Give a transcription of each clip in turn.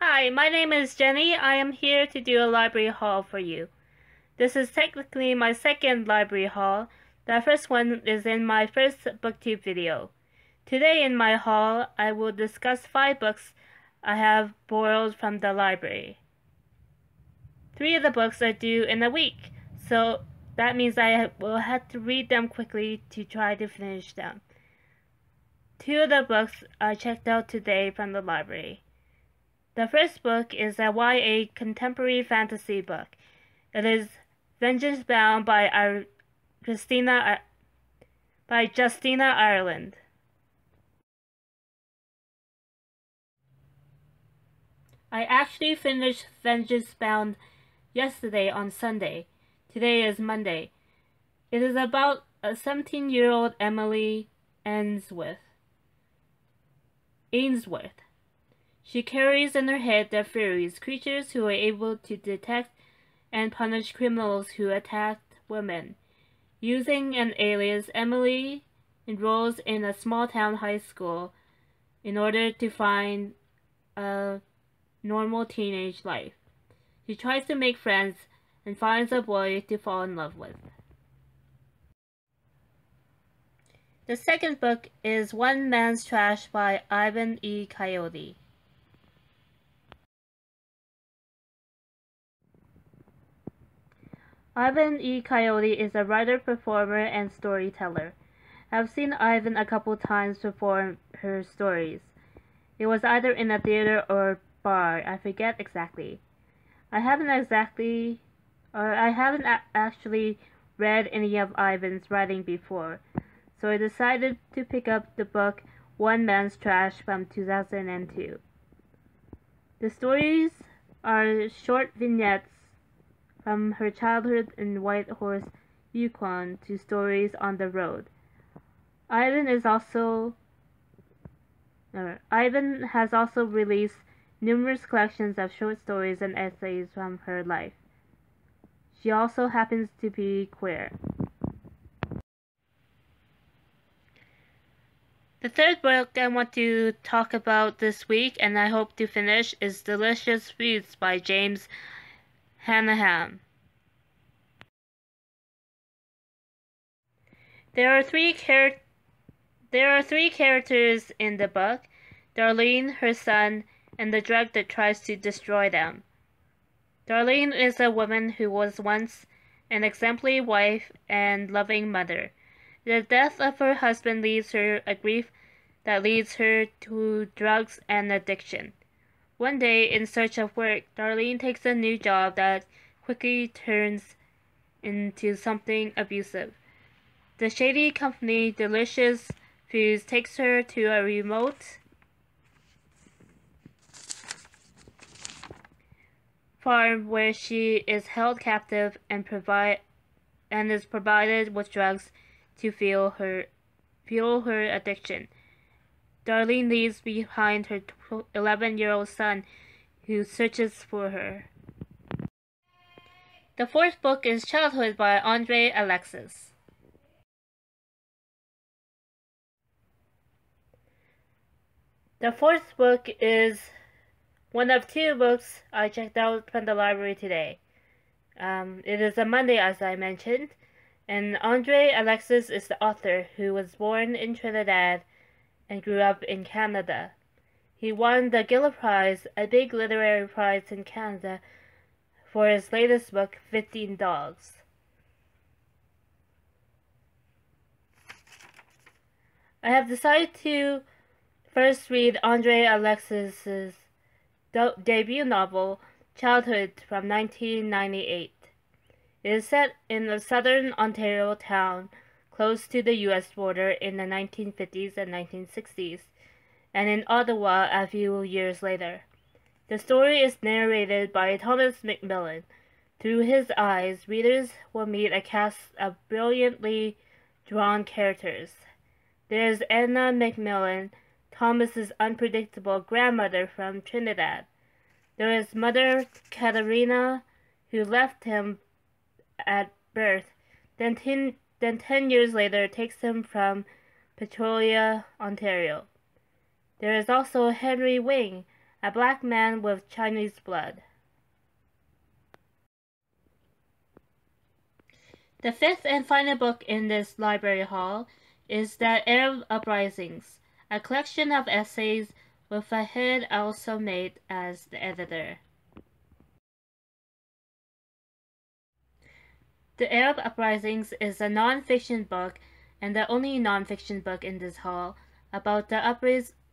Hi, my name is Jenny. I am here to do a library haul for you. This is technically my second library haul. The first one is in my first booktube video. Today in my haul, I will discuss 5 books I have borrowed from the library. 3 of the books are due in a week, so that means I will have to read them quickly to try to finish them. 2 of the books I checked out today from the library. The first book is a YA contemporary fantasy book. It is Vengeance Bound by Justina Ireland. I actually finished Vengeance Bound yesterday on Sunday. Today is Monday. It is about a 17-year-old Emily Ainsworth. She carries in her head the fairies, creatures who are able to detect and punish criminals who attack women. Using an alias, Emily enrolls in a small-town high school in order to find a normal teenage life. She tries to make friends and finds a boy to fall in love with. The second book is One Man's Trash by Ivan E. Coyote. Ivan E. Coyote is a writer, performer, and storyteller. I've seen Ivan a couple times perform her stories. It was either in a theater or bar, I forget exactly. I haven't actually read any of Ivan's writing before, so I decided to pick up the book One Man's Trash from 2002. The stories are short vignettes from her childhood in Whitehorse, Yukon, to stories on the road. Ivan has also released numerous collections of short stories and essays from her life. She also happens to be queer. The third book I want to talk about this week, and I hope to finish, is Delicious Foods by James Hannaham. There are three characters in the book: Darlene, her son, and the drug that tries to destroy them. Darlene is a woman who was once an exemplary wife and loving mother. The death of her husband leaves her a grief that leads her to drugs and addiction. One day, in search of work, Darlene takes a new job that quickly turns into something abusive. The shady company Delicious Foods takes her to a remote farm where she is held captive and is provided with drugs to fuel her addiction. Darlene leaves behind her 11-year-old son, who searches for her. The fourth book is Childhood by Alexis. The fourth book is one of 2 books I checked out from the library today. It is a Monday, as I mentioned, and Alexis is the author, who was born in Trinidad and grew up in Canada. He won the Giller Prize, a big literary prize in Canada, for his latest book, 15 Dogs. I have decided to first read Alexis's debut novel, Childhood, from 1998. It is set in a southern Ontario town close to the U.S. border in the 1950s and 1960s, and in Ottawa a few years later. The story is narrated by Thomas Macmillan. Through his eyes, readers will meet a cast of brilliantly drawn characters. There's Anna Macmillan, Thomas's unpredictable grandmother from Trinidad. There is Mother Katerina, who left him at birth, then 10 years later takes him from Petrolia, Ontario. There is also Henry Wing, a black man with Chinese blood. The fifth and final book in this library hall is The Arab Uprisings, a collection of essays with Fahed Al-Sumait as the editor. The Arab Uprisings is a non-fiction book and the only non-fiction book in this hall about the uprisings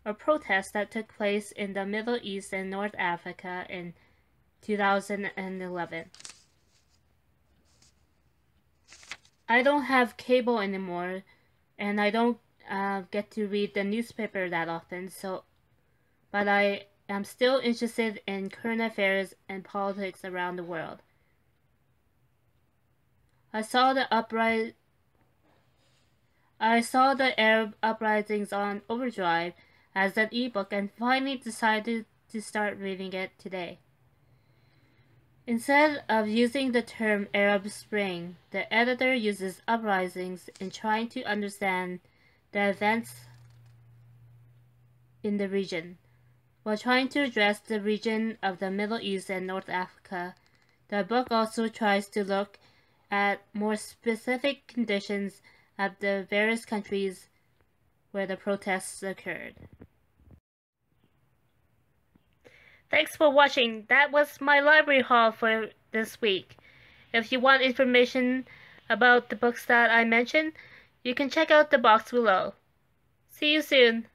or protests that took place in the Middle East and North Africa in 2011. I don't have cable anymore, and I don't get to read the newspaper that often, but I am still interested in current affairs and politics around the world. I saw the Arab uprisings on Overdrive as an ebook and finally decided to start reading it today. Instead of using the term Arab Spring, the editor uses uprisings in trying to understand the events in the region. While trying to address the region of the Middle East and North Africa, the book also tries to look at more specific conditions of the various countries where the protests occurred. Thanks for watching. That was my library haul for this week. If you want information about the books that I mentioned, you can check out the box below. See you soon.